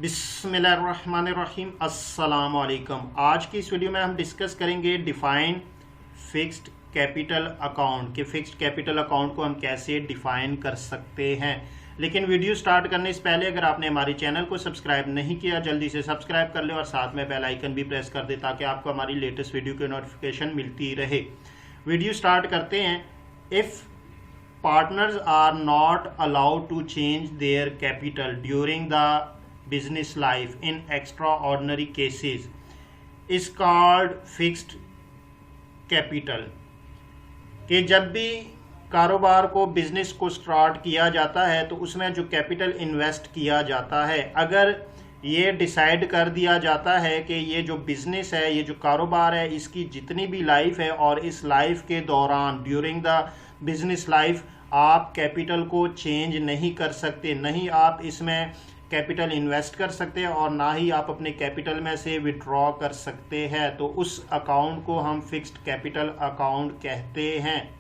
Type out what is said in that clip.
बिस्मिल्लाहिर्रहमानिर्रहीम अस्सलाम वालेकुम। आज की इस वीडियो में हम डिस्कस करेंगे डिफ़ाइन फिक्स्ड कैपिटल अकाउंट कि फ़िक्स्ड कैपिटल अकाउंट को हम कैसे डिफ़ाइन कर सकते हैं। लेकिन वीडियो स्टार्ट करने से पहले अगर आपने हमारे चैनल को सब्सक्राइब नहीं किया जल्दी से सब्सक्राइब कर ले और साथ में बेल आइकन भी प्रेस कर दे ताकि आपको हमारी लेटेस्ट वीडियो की नोटिफिकेशन मिलती रहे। वीडियो स्टार्ट करते हैं। If partners are not allowed to change their capital during the business life in extraordinary cases is called fixed capital। कि जब भी कारोबार को बिजनेस को स्टार्ट किया जाता है तो उसमें जो कैपिटल इन्वेस्ट किया जाता है, अगर ये डिसाइड कर दिया जाता है कि ये जो बिज़नेस है, ये जो कारोबार है, इसकी जितनी भी लाइफ है और इस लाइफ के दौरान ड्यूरिंग द बिजनेस लाइफ आप कैपिटल को चेंज नहीं कर सकते, नहीं आप इसमें कैपिटल इन्वेस्ट कर सकते और ना ही आप अपने कैपिटल में से विड्रॉ कर सकते हैं, तो उस अकाउंट को हम फिक्स्ड कैपिटल अकाउंट कहते हैं।